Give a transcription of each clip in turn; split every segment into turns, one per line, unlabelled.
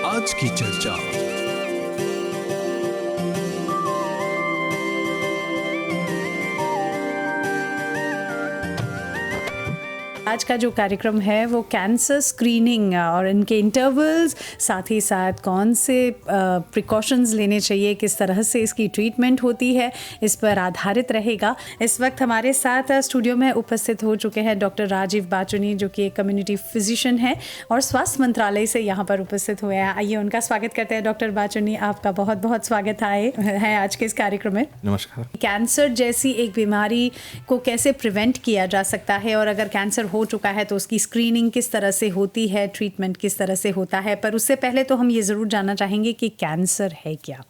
आज की चर्चा।
आज का जो कार्यक्रम है वो कैंसर स्क्रीनिंग और इनके इंटरवल्स, साथ ही साथ कौन से प्रिकॉशंस लेने चाहिए, किस तरह से इसकी ट्रीटमेंट होती है, इस पर आधारित रहेगा। इस वक्त हमारे साथ स्टूडियो में उपस्थित हो चुके हैं डॉक्टर राजीव बाचुनी, जो कि एक कम्युनिटी फिजिशियन है और स्वास्थ्य मंत्रालय से यहाँ पर उपस्थित हुए हैं। आइए उनका स्वागत करते हैं। डॉक्टर बाचुनी, आपका बहुत बहुत स्वागत है आज के इस कार्यक्रम में।
नमस्कार।
कैंसर जैसी एक बीमारी को कैसे प्रिवेंट किया जा सकता है, और अगर कैंसर हो चुका है तो उसकी स्क्रीनिंग किस तरह से होती है, ट्रीटमेंट किस तरह से होता है। पर उससे पहले तो हम ये ज़रूर जानना चाहेंगे कि कैंसर है क्या।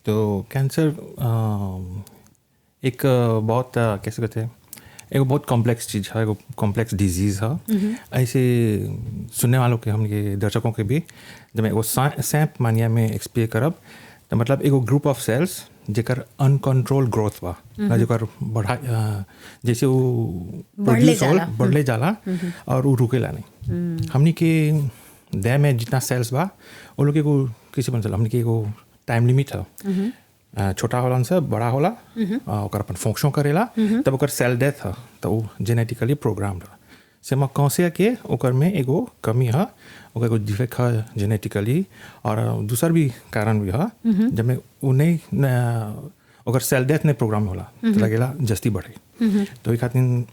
तो कैंसर एक बहुत कैसे कहते हैं, एक बहुत कॉम्प्लेक्स चीज़ है, एक कॉम्प्लेक्स डिजीज़ है। ऐसे सुनने वालों के, हम ये दर्शकों के भी, जब मैं वो सैंप मानिया में एक्सप्लेन करब, तो मतलब एगो ग्रुप ऑफ सेल्स जेकर अनकंट्रोल ग्रोथ बा, जेकर बढ़ा जैसे वो बढ़ले जाला और वो रुकेला नहीं। हमनी के देह में जितना सेल्स बा वो लोग को किसी बन चला, हमनी के एगो टाइम लिमिट है। छोटा होला से बड़ा होला और अपन फंक्शन करेला, तब ओकर सेल डेथ है, तो वो जेनेटिकली प्रोग्राम्ड है। से मैं कौन के ओकर में एगो कमी है, ओकर एगो डिफेक्ट है जेनेटिकली, और दूसर भी कारण भी है। जब मैं उन्हें ओकर सेल डेथ ने प्रोग्राम होला तो लगेला जस्ती बढ़े। तो एक खातिर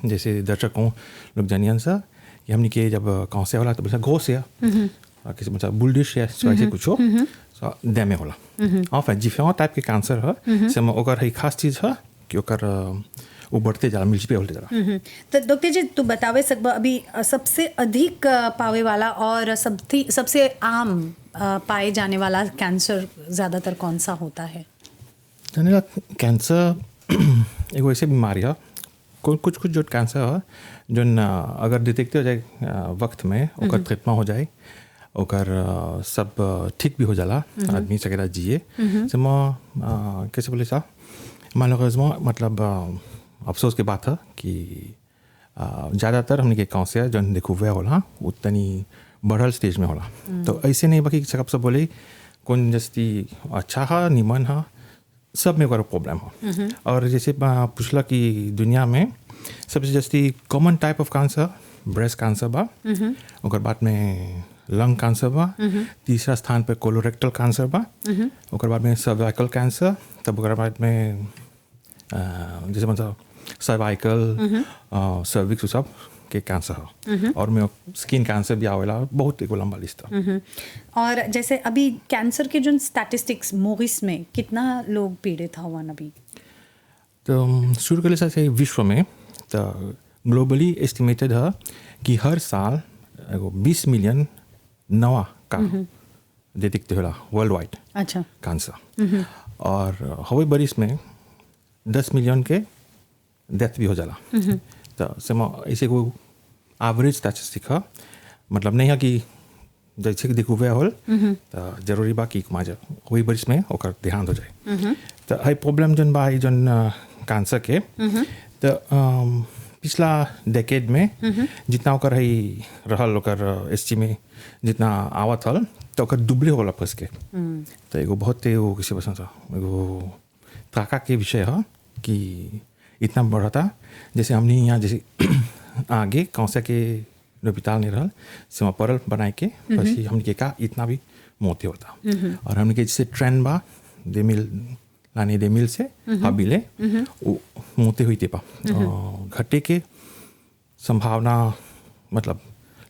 जैसे दर्शकों लोग जानियन सा कि हमने के जब कौन से होला तो बोला घोस या किसी मतलब बुलडिश या ऐसे कुछ हो दे में होला। और फिर डिफरेंट टाइप के कैंसर है, से ओकर है खास चीज़ है कि ओकर वो बढ़ते जाला, मिर्च पे होते जाला।
तो डॉक्टर जी, तू बतावे सकबा अभी सबसे अधिक पावे वाला और सबसे आम पाए जाने वाला कैंसर ज़्यादातर कौन सा होता है?
जाने कैंसर एगो ऐसे बीमारी है, कुछ जो कैंसर है जो अगर डिटेक्ट हो जाए वक्त में, ओकर ट्रीटमेंट हो जाए, ओकर सब ठीक भी हो जाला, आदमी सकेला जिए। से मैं कैसे बोले सा, मालूम मतलब अफसोस के बात है कि ज़्यादातर हमने के कैंसर जो देखो हुआ होला उतनी बढ़ल स्टेज में होला। तो ऐसे नहीं बाकी सब बोले कौन जस्ती अच्छा है, निमन है, सब में प्रॉब्लम है। और जैसे पूछला कि दुनिया में सबसे जस्ती common type of cancer breast cancer बा, ओकर बाद में लंग कैंसर बा, तीसरा स्थान पे कोलोरेक्टल कैंसर बा, ओकर बाद में सर्वाइकल कैंसर, तब ओकर बाद में जैसे मतलब सर्वाइकल सर्विक्स सब के कैंसर है, और में स्किन कैंसर भी आवेला, बहुत एक लंबा लिस्ट है।
और जैसे अभी कैंसर के जो स्टैटिस्टिक्स मोरिस में कितना लोग पीड़ित हवन अभी?
तो शुरू कर ले विश्व में तो ग्लोबली एस्टिमेटेड है कि हर साल 20 मिलियन नवा का डिटेक्ट होला वर्ल्ड वाइड।
अच्छा।
कैंसर, और हवे बरिस में 10 मिलियन के डेथ भी हो जाला। तो से ऐसे कोई एवरेज स्टैटिस्टिक है, मतलब नहीं है कि जैसे कि देखो हुआ होल तो जरूरी बा कि माजा वही बरिस में ओकर ध्यान हो जाए। तो हाई प्रॉब्लम जन बा जन कैंसर के, तो पिछला डेकेड में जितना ओकर है रहल, ओकर एसटी में जितना आवत हल, तो ओकर दुबले होला फंस के। तो एगो बहुत एगो किसी पसंद था, एगो ताका के विषय है कि इतना बढ़ा था। जैसे हमने यहाँ जैसे आगे कैंसर के अस्पताल नहीं रहल से परल बनाए के बस हमने के का इतना भी मोते होता। और हमने के जैसे ट्रेंड बा दे मिल से हबीले मोते हुई थे पा घटे के संभावना मतलब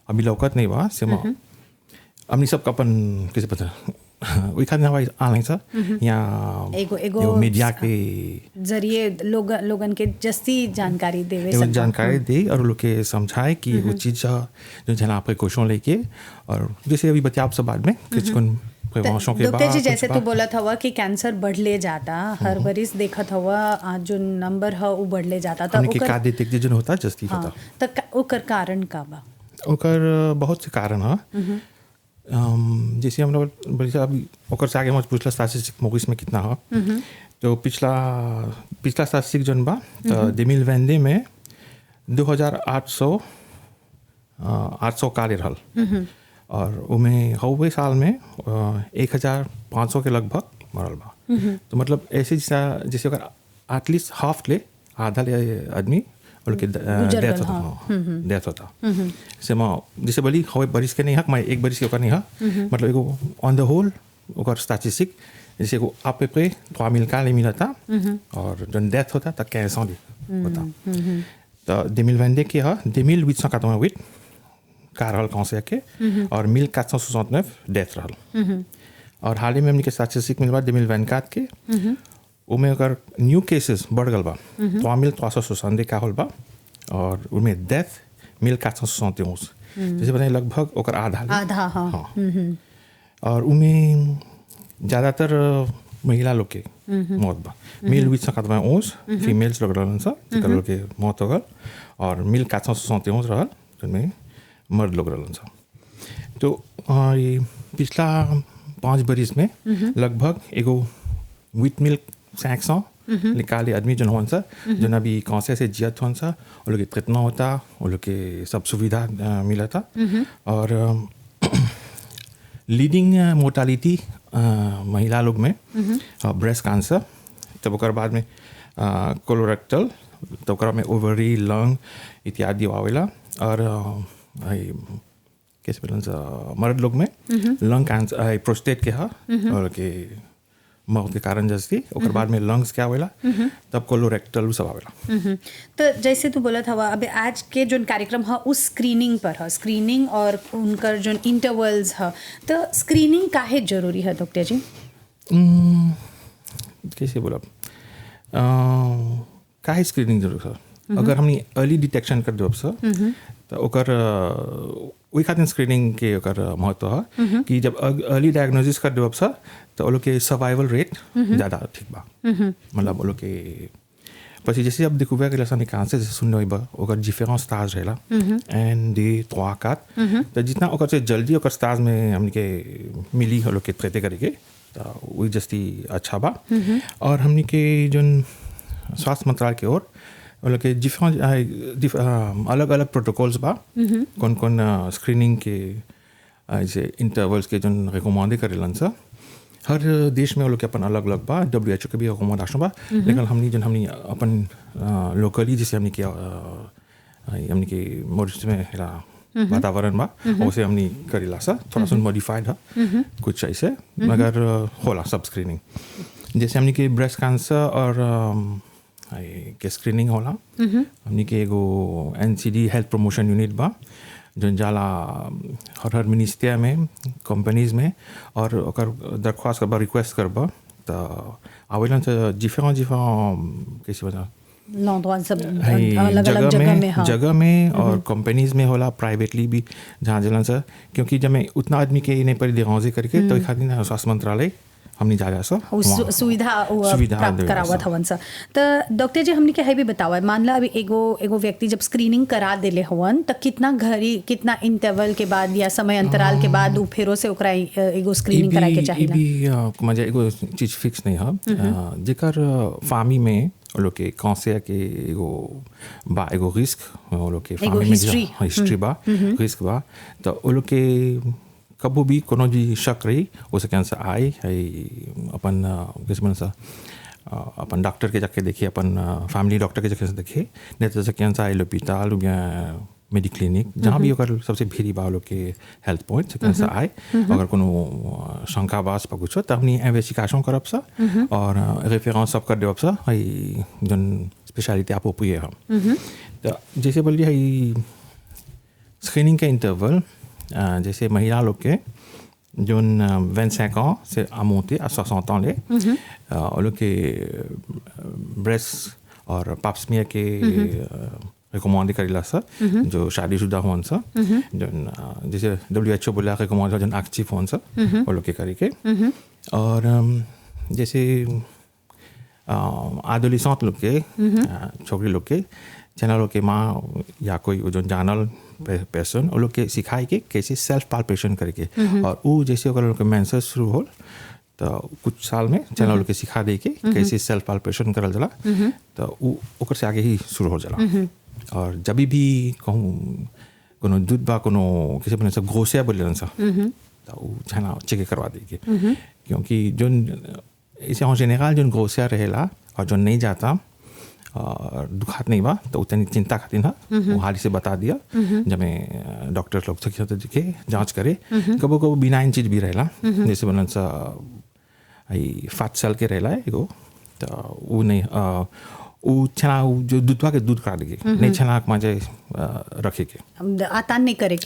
अभी लौकत नहीं बा। से हमने सब अपन कैसे पता वही खातिर हवाई आने सा यहाँ एगो मीडिया के
जरिए लोगन के जस्ती जानकारी देवे,
जानकारी दे और लोग के समझाए कि वो चीज़ जो जना आपके क्वेश्चन लेके, और जैसे अभी बच्चे आप सब बाद में कुछ
डॉक्टर जी जैसे तो बोला था कि कैंसर बढ़ले जाता, हर बरिस देखत हुआ जो नंबर है वो बढ़ले जाता था,
उनके का देते जो होता जस्ती होता।
तो ओकर कारण का बा?
ओकर बहुत से कारण है। जैसे हम लोग बोले अभी ओकर से आगे मत पूछला स्टैटिस्टिक मोरिस में कितना है। तो पिछला स्टैटिस्टिक जन बा तो 2022 में 2800 काले रहल, और उमें हवे साल में 1500 के लगभग मरल बा। तो मतलब ऐसे जैसे अगर एटलीस्ट हाफ ले आधा ले आदमी और के डेथ होता से जैसे बोली हवे बरिस के नहीं हक मैं एक बरिस के ओकर नहीं हा मतलब एगो ऑन द होल ओकर स्टैटिस्टिक जैसे को आप पे 3000 का ले मिला था और जन डेथ होता तक 1500 होता तो 2022 के हा 2888 कार हल कौन से के और 1469 डेथ रहल और हाल ही में हमने के स्टैटिस्टिक मिलवा 2024 के उमें अगर न्यू केसेस बढ़ गल बा 3370 का होल बा और उनमें डेथ 1471 जैसे बताए लगभग ओकर आधा हाँ और उनमें ज़्यादातर महिला लोग के मौत बा 1891 फीमेल्स लोग रहलन सा जेकर लोग के मौत हो गल और 1471 रहल जिनमें मर्द लोग रहलन सा। तो ये पिछला 5 बरिस में लगभग एगो विथ मिल्क 500 निकाले आदमी जन होन सा जन अभी कौन से जियत होन सा वो लोग कितना होता वो लोग के सब सुविधा मिला था और लीडिंग मोर्टालिटी महिला लोग में ब्रेस्ट कैंसर तब ओकर बाद में कोलोरेक्टल तो ओकरा में ओवरी लंग इत्यादि आवेला और कैसे बोलन सा मर्द लोग में लंग कैंसर प्रोस्टेट के हा और के मौत के कारण जैसे ओकर बाद में लंग्स क्या आवेला तब कोलोरेक्टल सब आवेला।
तो जैसे तू बोला था अभी आज के जो कार्यक्रम है उस स्क्रीनिंग पर है स्क्रीनिंग और उनकर जो इंटरवल्स है तो स्क्रीनिंग काहे जरूरी है डॉक्टर जी?
कैसे बोला काहे स्क्रीनिंग जरूरी है अगर हमने अर्ली डिटेक्शन कर दो सर तो ओकर वही खातिर स्क्रीनिंग के ओकर महत्व है कि जब अर्ली डायग्नोसिस कर दो सर तो वो लोग के सर्वाइवल रेट ज़्यादा ठीक बा मतलब वो लोग के પછી जैसे अब découvert que la santé cancer c'est सुन बा ओकर डिफरेंट स्टाज रहेला एन डी 3 4 तो जितना ओकर से जल्दी ओकर स्टाज में हमने के मिली हो लोग के ट्रीट करके तो वही जस्ती अच्छा बा और हमने के जो स्वास्थ्य मंत्रालय की ओर वो लोग के डिफरेंट अलग अलग प्रोटोकॉल्स बा कौन कौन स्क्रीनिंग के ऐसे इंटरवल्स के जो रिकमेंड करेलन सा हर देश में वो लोग के अपन अलग अलग बा WHO के भी रिकमेंडेशन बा लेकिन हमनी अपन लोकली जैसे हमने किया हमने के मॉरिशस में हेला वातावरण बा वैसे हमने करेला सा थोड़ा सा मॉडिफाइड है कुछ ऐसे मगर होला सब स्क्रीनिंग जैसे हमने के ब्रेस्ट कैंसर और के स्क्रीनिंग होला हमने के एगो NCD हेल्थ प्रमोशन यूनिट बा जो जाला हर मिनिस्ट्रिया में कंपनीज में और ओकर दरख्वास्त करबा रिक्वेस्ट करबा तो आवेलन से डिफरेंट कैसे बता जगह में और कंपनीज में होला प्राइवेटली भी जहाँ जलन से क्योंकि जब मैं उतना आदमी के नहीं पर दिखाऊँ करके तो खातिर स्वास्थ्य मंत्रालय हमने जा
सुविधा प्राप्त करावत हवन सा। तो डॉक्टर जी हमने के है भी बतावा मान ला अभी एगो व्यक्ति जब स्क्रीनिंग करा देले हवन तो कितना घड़ी कितना इंटरवल के बाद या समय अंतराल के बाद उ फेरो से ओकरा एगो स्क्रीनिंग करा के चाहिए
भी मजा एगो चीज फिक्स नहीं है जेकर फार्मी में वो लोग के कौनसे के एगो रिस्क वो लोग के फार्मी में हिस्ट्री बा रिस्क बा तो वो लोग के कबो भी कोनो भी शक रही उसे कैंसर आए है अपन किस्म सा अपन डॉक्टर के जाके देखिए अपन फैमिली डॉक्टर के जाके देखिए नहीं तो कैंसर आए लोपिताल या मेडिक्लिनिक जहाँ भी अगर सबसे भीड़ी बा लोग के हेल्थ पॉइंट से कैंसर आए अगर कोनो शंकाबाज पर कुछ हो तो हमने इन्वेस्टिगेशन करब सा और रेफरेंस सब कर देब सा है जन स्पेशलिटी अप्रोप्रिएट हम तो जैसे बोलिए है स्क्रीनिंग के इंटरवल जैसे महिला लोग के जो 25 ans से आमोते à 60 ans ले वो लोग के ब्रेस्ट और पाप स्मीयर के रिकमेंड करेला सा जो शादीशुदा होन सा जो जैसे WHO बोला रिकमेंड जो एक्टिव होन सा वो लोग के करके और जैसे एडोलेसेंट लोग के छोकरी लोग के चैनल लोग के माँ या कोई जो जानल पर्सन वो लोग के सिखाए के कैसे सेल्फ पाल्पेशन करके और वो जैसे अगर लोग के मेंसेस शुरू हो तो कुछ साल में चैनल लोग के सिखा दे के कैसे सेल्फ पाल्पेशन करल जाला तो वो ओकर से आगे ही शुरू हो जाला और जब भी कहूँ कोनो दूध बा कोनो किसी बने से घोसिया बोले सा तो वो छाना चेक करवा देगी क्योंकि जो इसे en general जो घोसिया रहेला और जो नहीं जाता और दुखात नहीं बा तो उतनी चिंता खाती ना वो हाल से बता दिया जब मैं डॉक्टर लोग से दिखे जांच करे कबो कबो बिनाइन चीज भी रहेला जैसे बनन सा फैट सेल के रहेला है एगो तो वो नहीं वो छना जो दूधवा के दूध करा देगी नहीं छना माजे रखे के
आतान नहीं करे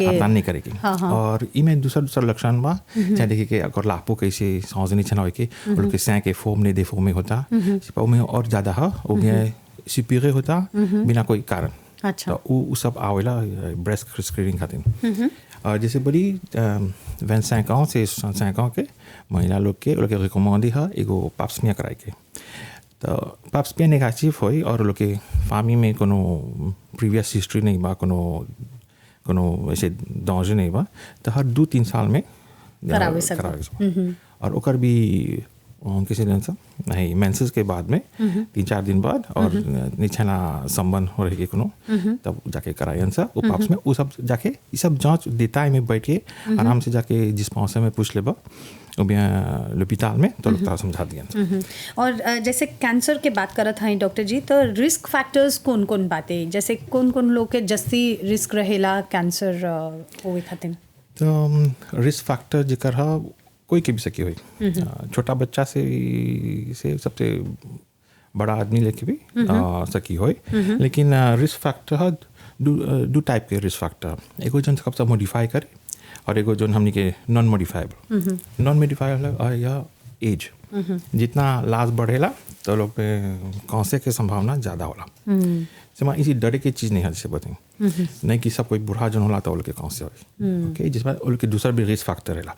के
और इमें दूसरा लक्षण बा चाहे देखिए कि अगर लापो कैसे सांस नहीं छना हो के और के सैं के फोम ने दे फोम में होता सिपा में और ज़्यादा है वो गया सुपीरियर होता बिना कोई कारण
अच्छा
तो वो सब आवेला ब्रेस्ट स्क्रीनिंग खातिर और जैसे बड़ी 25 ans से 65 ans के महिला लोग के रिकमेंड है एगो पाप्समिया कराए के तो पाप्समिया नेगेटिव होई और लोग के फामी में कोनो प्रीवियस हिस्ट्री नहीं बा कोनो ऐसे दांजे नहीं बा तो हर 2-3 साल में
करावे सकते
और ओकर भी किसी दिन से नहीं मेंसेस के बाद में 3-4 दिन बाद और निछना संबंध हो रही कोनो तब जाके करायन सा वो पाप्स में वो सब जाके ये सब जांच देता है में बैठ के आराम से जाके डिस्पेंसर में पूछ लेबा ou bien l'hôpital में तो लोग समझा दिया
और जैसे कैंसर के बात करत हैं डॉक्टर जी तो रिस्क फैक्टर्स कौन कौन बातें जैसे कौन कौन लोग के जस्ती रिस्क रहेला कैंसर होवे खातिर
तो रिस्क फैक्टर जिकर है कोई के भी सकी हुई छोटा बच्चा से सबसे बड़ा आदमी लेके भी सकी हुई लेकिन रिस्क फैक्टर है दो टाइप के रिस्क फैक्टर एगो जन सबसे मॉडिफाई करे और एगो जो हमने के नॉन मॉडिफाइबल या एज जितना लाज बढ़ेला तो लोग पे कौंसे के संभावना ज़्यादा होला से इसी डरे की चीज़ नहीं है जैसे बताएं नहीं कि सब कोई बूढ़ा जन होला तो उनके कौन से हो ओके जिसमें उनके दूसरा भी रिस्क फैक्टर रहेला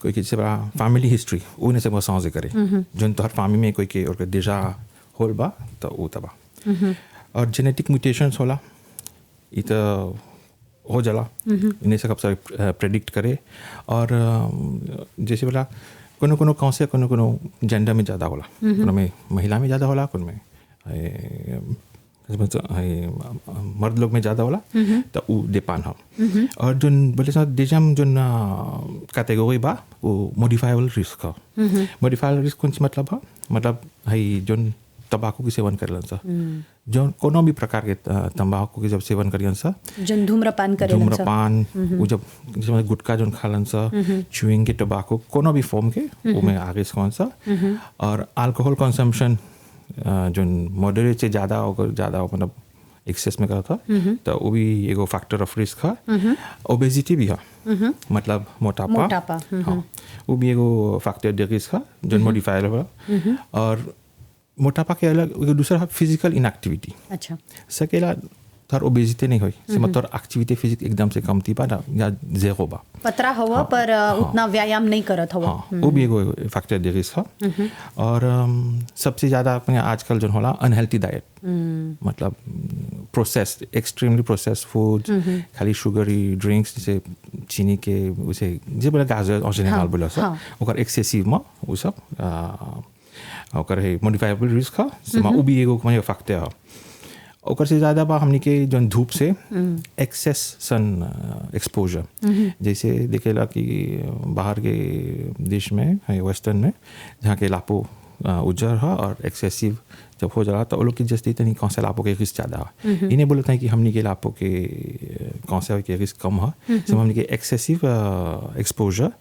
कोई जैसे बड़ा फैमिली हिस्ट्री उन्हें से वो सांसे करे जो तो हर फैमिली में कोई के और देजा होल बा तो वो तबा और जेनेटिक म्यूटेशंस होला ये तो हो जाला इन्हें से कब सारे प्रेडिक्ट करे और जैसे बोला कोनो कौन से कोनो जेंडर में ज़्यादा होला कोनो में महिला में ज़्यादा होला कोनो में मर्द लोग में ज़्यादा होला तो वो देपान हो और जो बोले सर देजम जो कैटेगरी बा वो मॉडिफाइबल रिस्क है मॉडिफाइबल रिस्क कौन सी मतलब है मतलब है जो तंबाकू की सेवन कर सा जो कोनो भी प्रकार के तंबाकू के जब सेवन करियन सा
जन धूम्रपान
वो जब गुटखा जो खालन सा च्यूइंग के टबाको कोनो भी फॉर्म के वो में आगे कौन सा और अल्कोहल कंजम्पशन जो मॉडरेट से ज़्यादा मतलब एक्सेस में करा था तो वो भी एगो फैक्टर ऑफ रिस्क है ओबेसिटी भी है मतलब मोटापा हाँ वो भी एगो फैक्टर ऑफ रिस्क है जो मॉडिफाइबल है और मोटापा के अलग दूसरा फिजिकल इनएक्टिविटी
अच्छा
सकेला थर ओबेसिटी नहीं हुई से मतलब एक्टिविटी फिजिक एकदम से कम थी पा या जेरो बा
पतरा हुआ पर उतना व्यायाम नहीं करत हुआ
वो भी एगो फैक्टर दे रिस्क है और सबसे ज़्यादा अपने आजकल जो होला अनहेल्थी डाइट मतलब प्रोसेस्ड एक्सट्रीमली प्रोसेस्ड फूड खाली शुगरी ड्रिंक्स जैसे चीनी के उसे जे बोला गाजर और जेनेरल बोला सब ओकर एक्सेसिव में वो सब ओकर है मॉडिफाइबल रिस्क है समा वो भी एगो मतलब फैक्टर है ओकर से ज़्यादा बा हमने के जो धूप से एक्सेस सन एक्सपोजर जैसे देखेला कि बाहर के देश में वेस्टर्न में जहाँ के लापो उज्जर है और एक्सेसिव जब हो जाला तो वो लोग की जस्ती इतनी कौन से लापो के रिस्क ज़्यादा है इन्हें बोलते हैं कि हमने के लापो के कौन से के रिस्क कम है सब हमने के एक्सेसिव एक्सपोजर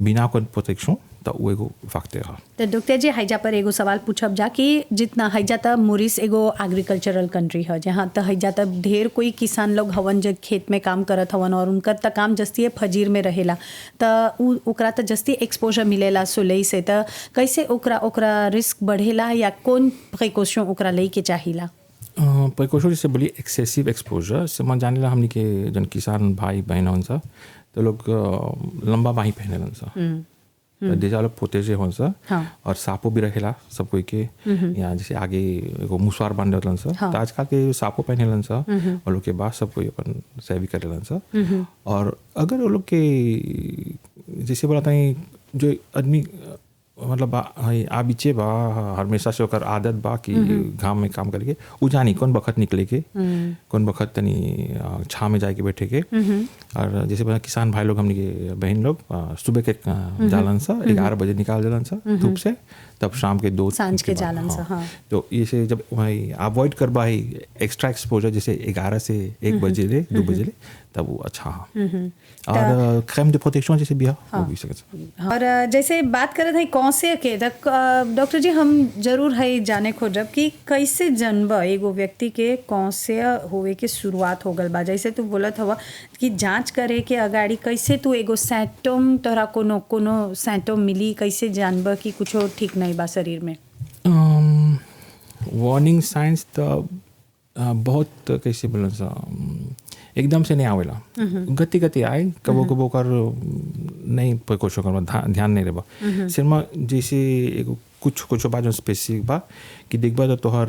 बिना कोई प्रोटेक्शन तो वो एगो फैक्टर है
तो डॉक्टर जी हैजा पर एगो सवाल पूछब जा कि जितना हैजा तब मोरिस एगो एग्रीकल्चरल कंट्री है जहाँ तक हैजा तब ढेर कोई किसान लोग हवन जो खेत में काम करत हवन और उनकर तक काम जस्ती फजीर में रहेला तो ओकरा तो जस्ती एक्सपोजर मिलेला सुलई से तो कैसे ओकरा रिस्क बढ़ेला या कौन प्रिकॉशन ओकरा ले के चाहिला
प्रिकॉशन जैसे बोली एक्सेसिव एक्सपोजर से मैं जाने ला हमने के जन किसान भाई बहन उनसा तो लोग लंबा बाही पहने सा देजा लोग पोतेजे हों सा और सांपो भी रहेला सब कोई के यहाँ जैसे आगे एगो मुसवार बांध देलन सा तो आजकल के सांपो पहनेलन सा और लोग के बाद सब कोई अपन सेवी करेलन सा और अगर वो लोग के जैसे बोला था जो आदमी मतलब आबिचे बा हमेशा से ओकर आदत बा कि घाम में काम करके उ जानी कौन बखत निकले के कौन बखत तनी छाँव में जाके बैठे के। और जैसे बना किसान भाई लोग हमने के बहन लोग सुबह के जालन सा 11 बजे निकाल जालन सा धूप से, तब शाम के 2
सांझ के जालन सा। हाँ।
तो ये से जब भाई अवॉइड कर भाई एक्स्ट्रा एक्सपोजर जैसे 11 से 1 बजे ले 2 बजे ले, तब वो अच्छा है। और क्रीम de प्रोटेक्शन जैसे भी है वो भी सकता।
और जैसे बात कर रहे थे कौन से के डॉक्टर जी, हम जरूर है जाने खोजब कि कैसे जन्म एगो व्यक्ति के कौन से होवे के शुरुआत हो गल बा। जैसे तू बोलत हवा कि जांच करे के अगाड़ी कैसे तू एगो सिम्टम तोरा कोनो सिम्टम मिली, कैसे जानब कि कुछ ठीक नहीं बा शरीर में।
वार्निंग साइंस तो बहुत कैसे बोला सा एकदम से नहीं आवेला, गति गति आए कबो कबो कर नहीं कोशो कर ध्यान नहीं रहेबा। सिर्फ जैसे एगो कुछ बात जो स्पेसिफिक बा कि देखबा तो तोहर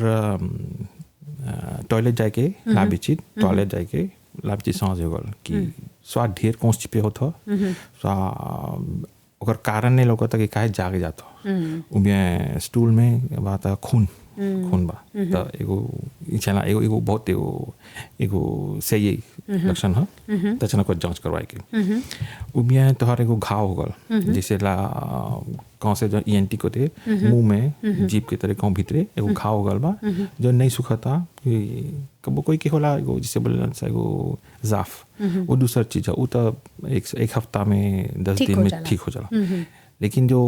टॉयलेट जाके लाबिची टॉयलेट जाके लाबिची सांस हो गल कि स्वाद ढेर कॉन्स्टिपे होत हो, ओकर कारण नहीं लोगता कि काहे जागे जात हो, उमे स्टूल में बात खून बा। तो एगो इछला एगो बहुत एगो सही लक्षण है, तो चना को जांच करवाए के। उबिया तोहर एगो घाव हो गल जैसे ला कौन से जो ENT को थे मुंह में जीभ के तरह कहूँ भीतरे एगो घाव हो गल बा जो नहीं सुखता कि कबो कोई के होला एगो जैसे बोलन सा एगो जाफ, वो दूसरा चीज है, वो तो एक हफ्ता में 10 दिन में ठीक हो जाला। लेकिन जो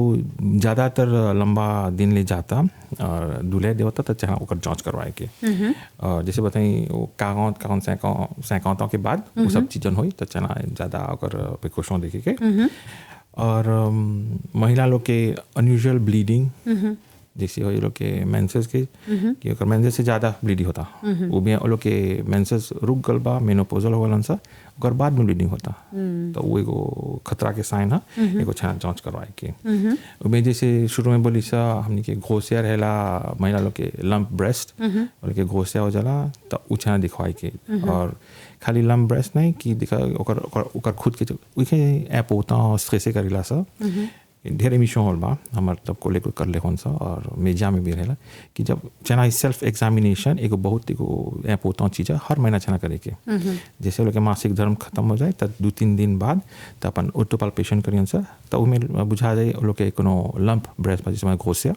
ज़्यादातर लंबा दिन ले जाता और दूल्हे देवता तो चाहे ओकर जांच करवाए के। और जैसे बताई वो कागौन सैकौतों के बाद वो सब चीज़न हुई तो चना ज़्यादा ओकर प्रिकॉशन देखे के। और महिला लोग के अनयूजुअल ब्लीडिंग जैसे हो लोग के मेंसेस के कि ओकर मेंसेस से ज़्यादा ब्लीडिंग होता, वो भी लोग के मेंसेस रुक गल बा मेनोपॉजल हो गलन सा ओकर बाद में ब्लीडिंग होता, तो वो एगो खतरा के साइन है, एगो छाना जांच करवाए के। उसमें जैसे शुरू में बोली सा हमने के घोसिया रहेला महिला लोग के लंप ब्रेस्ट और के घोसिया हो जाला तो उछाना दिखवाए के। और खाली लंप ब्रेस्ट नहीं कि दिखा ओकर खुद के उखे ऐप होता स्ट्रेस करेला सा ढेर एमिशन होल बा हमार तब को लेकर कर ले कौन सा। और मीडिया में भी रहेला कि जब चना सेल्फ एग्जामिनेशन एगो बहुत एगो ऐप होता चीज़ है हर महीना चना करे के। जैसे लोग के मासिक धर्म खत्म हो जाए तब 2-3 दिन बाद तो अपन ऑटो पाल्पेशन करियन सा तो उमें बुझा जाए लोग के कोनो लंप ब्रेस्ट जैसे घोसिया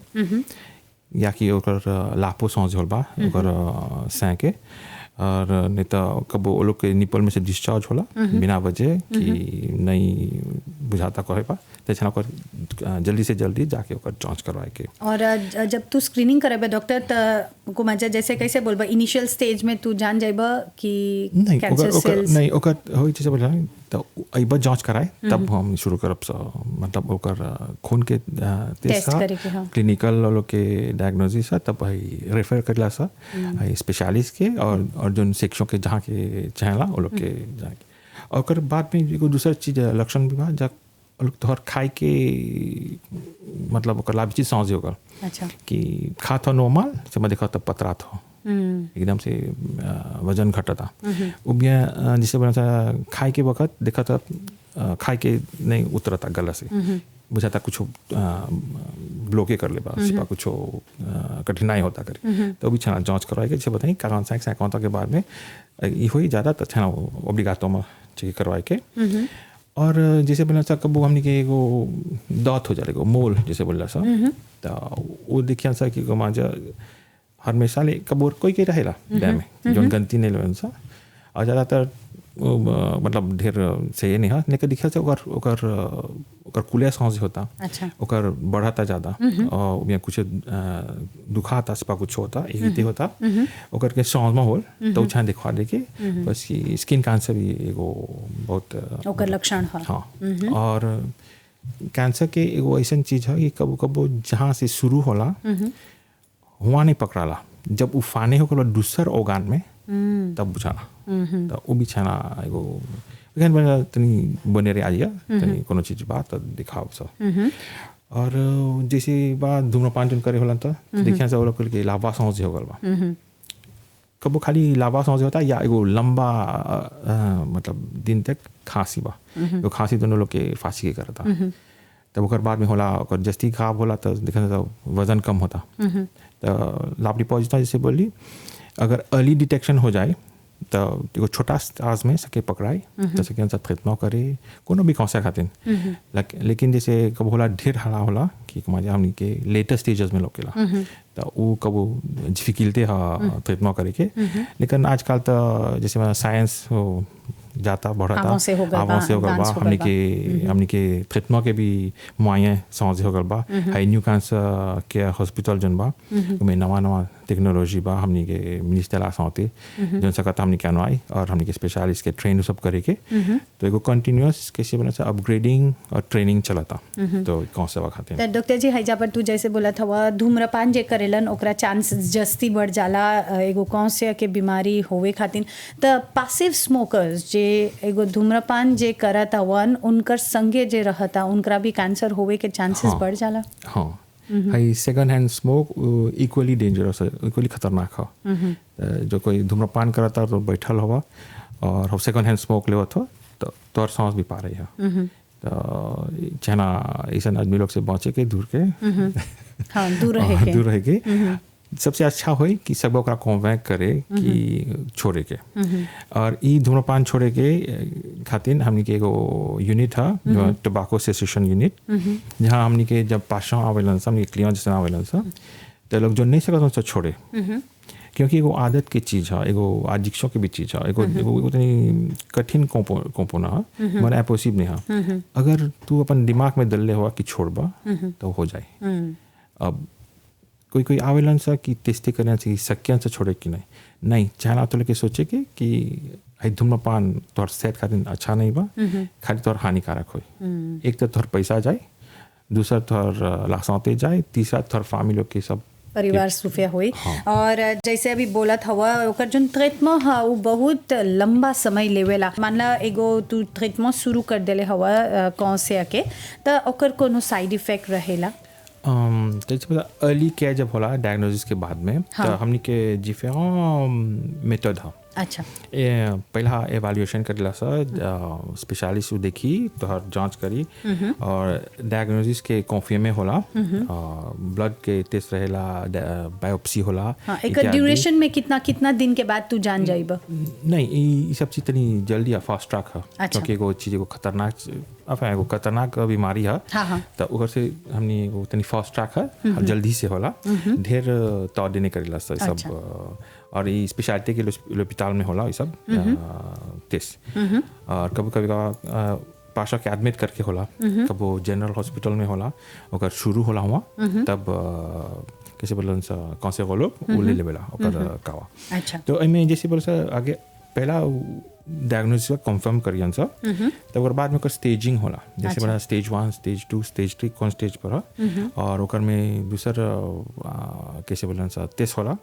या कि ओकर लापो सांस होल बा ओकर सैके। और नहीं तो कब वो लोग के निपल में से डिस्चार्ज होला बिना वजह कि नहीं बुझाता कहे पा तो छना कर जल्दी से जल्दी जाके ओकर जांच करवाए के।
और जब तू स्क्रीनिंग करेबे डॉक्टर तो को मजा जैसे कैसे बोलबा इनिशियल स्टेज में तू जान जाइबा कि कैंसर सेल्स
नहीं ओकर होई जैसे बोला तो अइबा जांच कराए तब हम शुरू करब सा मतलब ओकर खून के टेस्ट क्लिनिकल लोग के डायग्नोसिस तब भाई रेफर करला सा स्पेशलिस्ट के और जो सेक्शन के जहाँ के चाहेला वो लोग के जाके। और ओकर बाद में एगो दूसरा चीज लक्षण भी बा जब लोग तोहर खाए के मतलब ओकर लाभ चीज समझ होगा
अच्छा कि
खात हो नॉर्मल से मैं देखा तब पतरात हो एकदम से वजन घटता। उबिया जैसे बना खाए के वक्त देखा था खाए के नहीं उतरता गला से बुझाता कुछ ब्लॉके कर ले सिपा कुछ कठिनाई होता करे तो भी छना जांच करवाएगा जैसे बताइए कारण सैकौता के बाद में ये हुई ज़्यादा तो छना ओब्लिगातो में चेक करवाए के। और जैसे बोला सा कबू हमने के एगो दांत हो जाएगा मोल जैसे बोला सा तो वो देखिए सा कि माजा हमेशा ले कबूर कोई के रहेला डैम में जो गलती नहीं लेवन सा और ज़्यादातर मतलब ढेर से ये नहीं है लेकिन दिखा से ओकर कुलिया सांस होता
अच्छा
ओकर बढ़ाता ज़्यादा और या कुछ दुखाता सिपा कुछ होता एक होता ओकर के सांस में होल तो उछान दिखवा दे के बस कि स्किन कैंसर भी एगो बहुत
ओकर लक्षण है।
हाँ और कैंसर के एगो ऐसा चीज़ है कि कबो कबो जहाँ से शुरू होला हुआ नहीं पकड़ाला जब उफाने होकर दूसर ऑर्गन में तब बुझाना तो वो भी छाना एगो तनी बने रहे आइया तनी कोनो चीज बात तो दिखाओ सब। और जैसे बात धूम्रपान जन करे होला तो देखिया से वो लोग के लावा सांस हो गल बा कबो खाली लावा सांस होता या एगो लंबा मतलब दिन तक खांसी बा वो खांसी दोनों लोग के फांसी के करता तब ओकर बाद में होला ओकर जस्ती खराब होला तो देखा तो वजन कम होता। तो लापडिपोजिटा जैसे बोली अगर अर्ली डिटेक्शन हो जाए तो एगो छोटा आज में सके पकड़ाई तो सके अनुसार ट्रीटमेंट करे कोनो भी कौन सा खातिर। लेकिन जैसे कब होला ढेर हाला होला कि हमारे हमनी के लेटर स्टेजेस में लोकेला तो वो कब डिफिकल्टी है ट्रीटमेंट करे के। लेकिन आजकल तो जैसे साइंस जाता बढ़ता
आवां से हो गल बा
हमनी के ट्रीटमेंट के भी मुआयन समझ हो गल बा। हाई न्यू कैंसर केयर हॉस्पिटल जन बा में नवा टेक्नोलॉजी बा हमनी के मिनिस्टर ला सांते जन सकता हमनी के अनवाई और हमनी के स्पेशलिस्ट के ट्रेन सब करे के। तो एगो कंटिन्यूअस कैसे बना अपग्रेडिंग और ट्रेनिंग चलता तो कौन से वक्त
तो डॉक्टर जी हैजा पर तू जैसे बोला था धूम्रपान जे करेलन ओकरा चांसेस जस्ती बढ़ जाला एगो कौन से के बीमारी होवे खातिर। तो पैसिव स्मोकर्स जे एगो धूम्रपान जे करत हवन उनकर संगे जे रहता उनका भी कैंसर होवे के चांसेस बढ़ जाला।
हाँ हाई second hand smoke equally dangerous है, इक्वली खतरनाक है। जो कोई धूम्रपान करता तो बैठल हुआ और सेकंड हैंड स्मोक लेवत हो तो तोर सांस भी पा रही है। तो चाहना ऐसा आदमी लोग से बचे के दूर के
हाँ, दूर रहे के
सबसे अच्छा हो कि सब ओकरा कन्वेंस करे कि छोड़े के। और ई धूम्रपान छोड़े के खातिर हमनी के एगो यूनिट है टोबैको सेसेशन यूनिट जहाँ हमनी के जब पाशा आवेलन हमनी के क्लियर जैसे आवेलन तो लोग जो नहीं सकते तो छोड़े क्योंकि एगो आदत की चीज़ है, एगो आदिक्षों की भी चीज़ है, एगो उतनी कठिन कंपोना है मन एपोसिब नहीं है। अगर तू अपन दिमाग में दल्ले हुआ कि छोड़बा तो हो जाए। अब कोई आवेलन सा कि टेस्टी करने से सक्यन से छोड़े कि नहीं चाहना तो लेके सोचे कि धूम्रपान तोहर सेहत खातिर अच्छा नहीं बा खाली तोहर हानिकारक हो। एक तो तोहर पैसा जाए, दूसरा तोहर लासाते जाए, तीसरा तोहर फैमिली के सब
परिवार सुफिया हुई। हाँ। और जैसे अभी बोलत हवा ओकर जो ट्रीटमेंट है वो बहुत लंबा समय लेवेला। मान ला एगो तू ट्रीटमेंट शुरू कर देले हवा कौन से आके तो ओकर कोनो साइड इफेक्ट रहेला?
जैसे अर्ली केयर जब होला डायग्नोसिस के बाद में हाँ। तो हमनी के डिफरेंट मेथड है।
अच्छा
पहला एवैल्यूएशन करेला स्पेशलिस्ट देखी तो हर जांच करी और डायग्नोसिस के कॉन्फर्म में होला ब्लड के टेस्ट रहेला बायोप्सी होला।
हाँ, एक ड्यूरेशन में कितना दिन के बाद तू जान जाइबा?
नहीं ये सब चीज तनी जल्दी या फास्ट ट्रैक है। अच्छा। क्योंकि एगो चीज एगो खतरनाक बीमारी है। हाँ। तो उधर से हमनी एगो तनी फास्ट ट्रैक है जल्दी से होला ढेर तौर देने करेला सब। और ये स्पेशलिटी के अस्पताल में होला ये सब टेस्ट। और कभी कभी पाशा के एडमिट करके होला कब वो जनरल हॉस्पिटल में होला अगर शुरू होला हुआ तब कैसे बोलन सा कौन से वो लोग वो ले लेवेला ओकर कावा।
अच्छा।
तो इनमें जैसे बोल सा आगे पहला डायग्नोसिस कंफर्म करियन सा तब ओकर बाद में ओकर स्टेजिंग होला जैसे बड़ा स्टेज 1 स्टेज 2 स्टेज 3 कौन स्टेज पर और ओकर में दूसर कैसे बोलन सा टेस्ट होला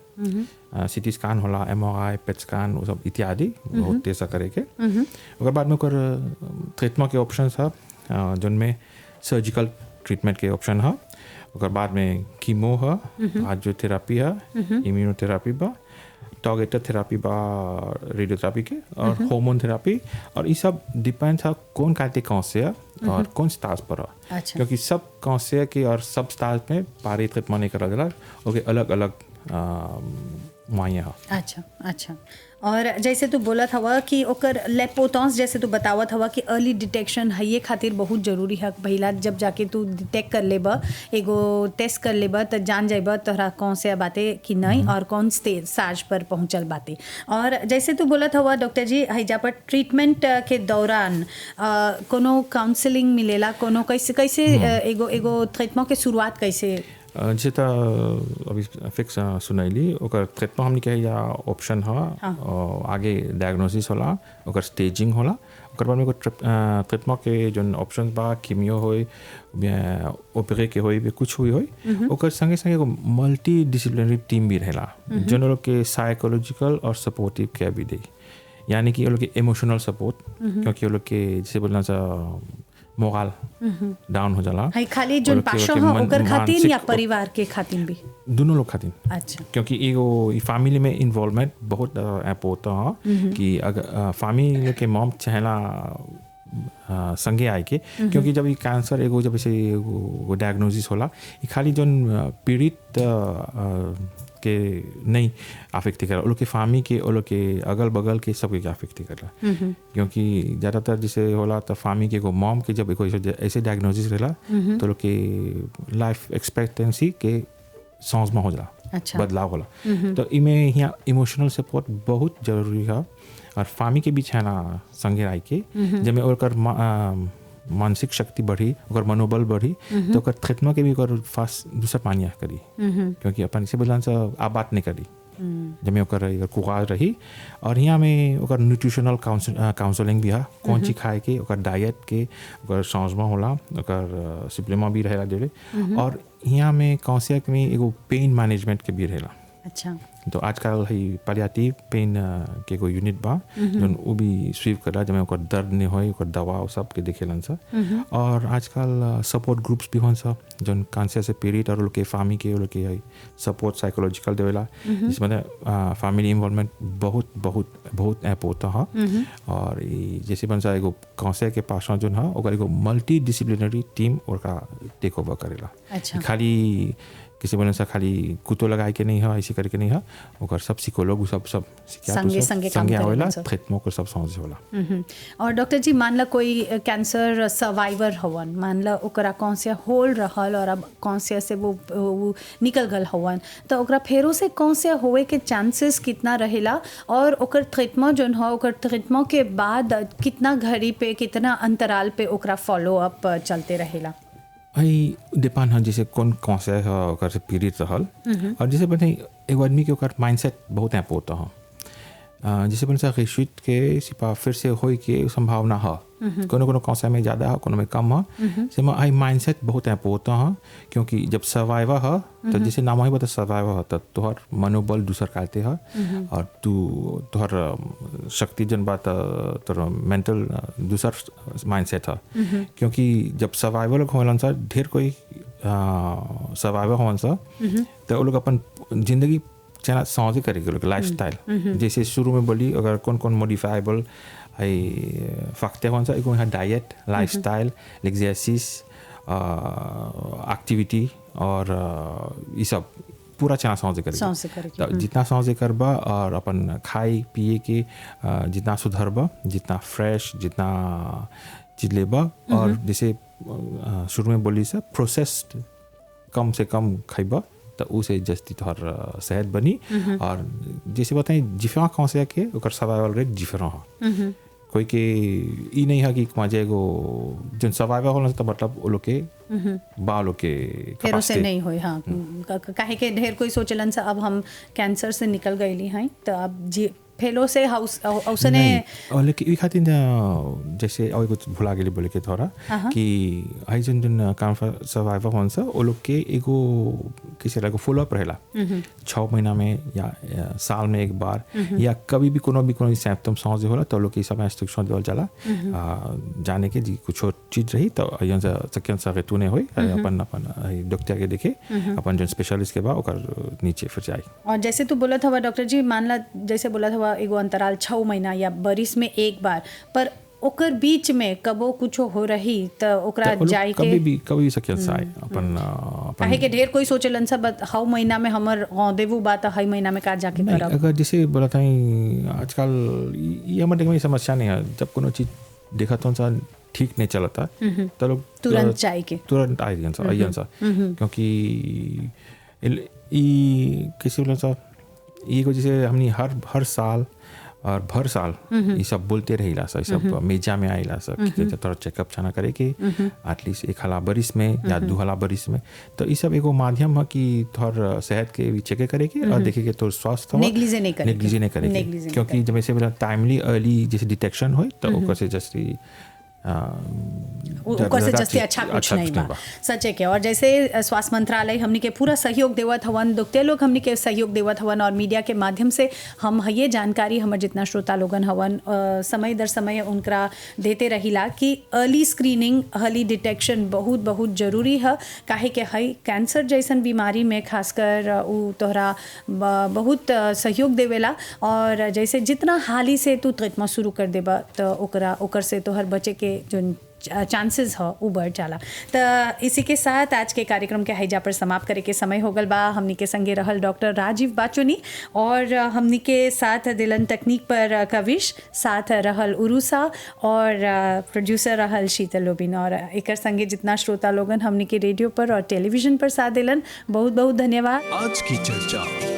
सीटी स्कैन होला एमआरआई पेट स्कैन वो सब इत्यादि बहुत टेस्ट करे के। ओकर बाद में ओकर ट्रीटमेंट के ऑप्शंस है जिनमें सर्जिकल ट्रीटमेंट के ऑप्शन है। ओकर बाद में कीमो है, हाइड्रोथेरेपी है, इम्यूनोथेरेपी बा, टारगेटेड थेरेपी बा रेडियोथेरेपी के और हार्मोन थेरेपी। और ये सब डिपेंड्स है कौन काटे कौन से है और कौन स्टाज पर है। अच्छा। क्योंकि सब कौन से के और सब स्टाज में पारी ट्रीटमेंट नहीं करा जाला ओके अलग अलग मुआयन है।
अच्छा। और जैसे तू बोला था कि ओकर लेपोटॉन्स जैसे तू बतावत हवा कि अर्ली डिटेक्शन है ये खातिर बहुत जरूरी है। पहला जब जाके तू डिटेक्ट कर लेबा एगो टेस्ट कर लेबा तो जान जाइबा तोहरा कौन से बातें कि नहीं और कौन स्टेज साज पर पहुंचल बातें। और जैसे तू बोला था डॉक्टर जी हैजा पर ट्रीटमेंट के दौरान कोनो काउंसलिंग मिलेला कोनो कैसे एगो ट्रीटमेंट के शुरुआत कैसे?
जैसे तो अभी फिक्स सुनैली ओकर ट्रीटमेंट हमने कहे या ऑप्शन है। हाँ। आगे डायग्नोसिस होला ओकर स्टेजिंग होला ओकर बाद में ट्रीटमेंट के जो ऑप्शन बा कीमियो होई ओपरे के होई कुछ हुई होई ओकर संगे संगे एगो मल्टी डिसिप्लिनरी टीम भी रहेला जो लोग के साइकोलॉजिकल और सपोर्टिव केयर भी दे यानी कि वो लोग के इमोशनल सपोर्ट क्योंकि वो लोग के जैसे बोलना चा मोरल डाउन हो जाला है
खाली जो पाशो हो ओकर खातिर या परिवार के खातिर भी
दोनों लोग खातिर।
अच्छा।
क्योंकि एगो फैमिली में इन्वॉल्वमेंट बहुत इम्पोर्टेंट है कि अगर फैमिली के मॉम चाहेला संगे आए के, क्योंकि जब ये कैंसर एगो जब ऐसे एगो डायग्नोसिस होला, ये खाली जौन पीड़ित के नहीं अफेक्ट करा, वो लोग के फामी के, वो लोग के अगल बगल के सबके के अफेक्ट करा। क्योंकि ज़्यादातर जैसे होला तो फामी के एगो मॉम के जब एगो ऐसे डायग्नोसिस रहेला तो लोग के लाइफ एक्सपेक्टेंसी के सांस में हो जाला,
अच्छा।
बदलाव होला। तो इमें यहाँ इमोशनल सपोर्ट बहुत जरूरी है, और फामी के बीच है ना संगे आई के जब ओकर मानसिक शक्ति बढ़ी, ओकर मनोबल बढ़ी, तो ओकर ट्रीटमेंट के भी ओकर फास्ट दूसरा पानी करी, क्योंकि अपन से बोलन से आप बात नहीं करी जब ओकर कुआज रही। और यहाँ में ओकर न्यूट्रिशनल काउंसलिंग भी है, कौन चीज खाए के, ओकर डाइट के, ओकर सांसमा होला, ओकर सप्लीमेंट भी रहेला देले। और यहाँ में कौनसिया में एगो पेन मैनेजमेंट के भी रहेला।
अच्छा।
तो आजकल है पैलिएटिव पेन के एगो यूनिट बा जौन वो भी स्वीप करा जब ओकर दर्द नहीं होए, ओकर दवा वो सब के देखेलन सा। और आजकल सपोर्ट ग्रुप्स भी होन सा जौन कैंसर से पीड़ित और लोग के फामी के, लोग के सपोर्ट साइकोलॉजिकल देवेला, जिसमें फैमिली इन्वॉल्वमेंट बहुत बहुत बहुत ऐप होता है। और जैसे बन सा एगो कैंसर के पास जौन है ओकर एगो मल्टी डिसिप्लिनरी टीम ओकर टेक ओवर करेला।
अच्छा।
खाली किसी बने सा खाली कुतो लगाए के नहीं है, ऐसे करके नहीं है, ओकर सब साइकोलॉग सब संगे आवेला, ट्रीटमेंट को सब समझ होला।
और डॉक्टर जी मान ला कोई कैंसर सर्वाइवर हवन, मान ला ओकरा कौन से होल रहल और अब कौन से वो निकल गल हवन, तो ओकरा फेरो से कौन से होए के चांसेस कितना रहेला, और ओकर ट्रीटमेंट जोन हो ओकर ट्रीटमेंट के बाद कितना घड़ी पे, कितना अंतराल पे ओकरा फॉलो अप चलते रहेला?
आई डिपेंड है जैसे कौन से ओकर से पीड़ित रहल। और जैसे बने एगो आदमी के ओकर माइंडसेट बहुत ऐप होता है, जैसे बन सा रिश्वित के सिपा फिर से होए के संभावना है, कोनो कौन में ज़्यादा है, कोनो में कम है। से आई माइंडसेट बहुत ऐप होता है, क्योंकि जब सर्वाइवर है तो जैसे नाम ही बता सर्वाइवर है, तो तोहर मनोबल दूसर कहते हैं, और तोहर शक्ति जन बात तोहर मेंटल दूसर माइंडसेट है। क्योंकि जब सर्वाइवर लोग होलन सा, ढेर कोई सर्वाइवर होवन सा, तो वो लोग अपन जिंदगी चना समझ करेंगे लोग लाइफ स्टाइल। जैसे शुरू में बोली अगर कौन कौन मॉडिफाइबल फैक्टर कौन सा, एक डाइट, लाइफ स्टाइल, एक्सरसाइज, एक्टिविटी, और ये सब पूरा चना समझ करेंगे। तो जितना समझ करबा और अपन खाई पिए के जितना सुधरबा, जितना फ्रेश, जितना चीज लेबा, और जैसे शुरू में बोली सा प्रोसेस्ड कम से कम खाइबा, तो उसे जस्ती तोहर सेहत बनी। और जैसे बताएं जिफा कौन से के ओकर सर्वाइवल रेट जिफरा है, कोई के ई नहीं है कि मजे एगो जन सर्वाइवल होला तो मतलब वो लोग के बालों के
फेरो से नहीं होए। हाँ, काहे के ढेर कोई सोचलन से अब हम कैंसर से निकल गईली हैं, तो अब जी फेलो से हाउसने
लेकिन ई खातिर जैसे और कुछ भुला गेली बोले के थोड़ा कि आई जन कैंसर सर्वाइवर होन सा वो लोग के एगो किसी तरह फॉलो अप रहेला 6 महीना में या साल में एक बार, या कभी भी कोनो सिम्पटम समझ होला तो लोग के सब इंस्ट्रक्शन देवल जाला जाने के जी कुछ चीज रही तो यन से सकियन सा तू ने होई अपन डॉक्टर के देखे अपन जो स्पेशलिस्ट के बा ओकर नीचे फिर जाए।
और जैसे तू बोला था डॉक्टर जी, मान ला जैसे बोला था एगो अंतराल 6 महीना या बरिस में एक बार, पर ओकर बीच में कबो कुछो हो रही तो ओकरा जाए के
कभी भी सकियन सा अपन
काहे के ढेर कोई सोचलन सब हाउ महीना में हमर देवू बात हाई महीना में का जाके करब।
अगर जैसे बोला था आजकल ये हमारे में समस्या नहीं है, जब कोनो चीज देखा तो सा ठीक नहीं चलता तो लोग
तुरंत जाए के
तुरंत आइयन सा क्योंकि किसी बोला सा ये को जैसे हमने हर साल और भर साल ये सब बोलते रहिला सा, सब मेजा में आइला सा थोड़ा चेकअप छाना करे कि एटलीस्ट 1 हला बरिस में या 2 हला बरिस में, तो ये सब एगो माध्यम है कि थोड़ा सेहत के भी चेक करे के और देखे के तो स्वास्थ्य
नेग्लिजे नहीं करे,
क्योंकि जब ऐसे बोला टाइमली अर्ली जैसे डिटेक्शन हो तो ओकर से जस्ट
ऊपर से जस्ती अच्छा कुछ नहीं बा सच है के। और जैसे स्वास्थ्य मंत्रालय हमनी के पूरा सहयोग देवत हवन, डॉक्टर लोग हमनी के सहयोग देवत हवन, और मीडिया के माध्यम से हम ये जानकारी हमर जितना श्रोता लोगन हवन समय दर समय उनका देते रहिला कि अर्ली स्क्रीनिंग, अर्ली डिटेक्शन बहुत बहुत जरूरी है। काहे के हई कैंसर जैसन बीमारी में खासकर उ तोहरा बहुत सहयोग देवेला, और जैसे जितना हाली से तू ट्रीटमेंट शुरू कर देबा तो ओकर से तोहर बचे के जो चांसेस हो उ बढ़ जाला। तो इसी के साथ आज के कार्यक्रम के हैजा पर समाप्त करे के समय हो गल बा। हमनी के संगे रहल डॉक्टर राजीव बाचोनी और हमनी के साथ दिलन तकनीक पर कविश, साथ रहल उरुसा और प्रोड्यूसर रहल शीतल लोबिन। और एकर संगे जितना श्रोता लोगन हमनी के रेडियो पर और टेलीविजन पर साथ दिलन, बहुत बहुत धन्यवाद।
आज की चर्चा।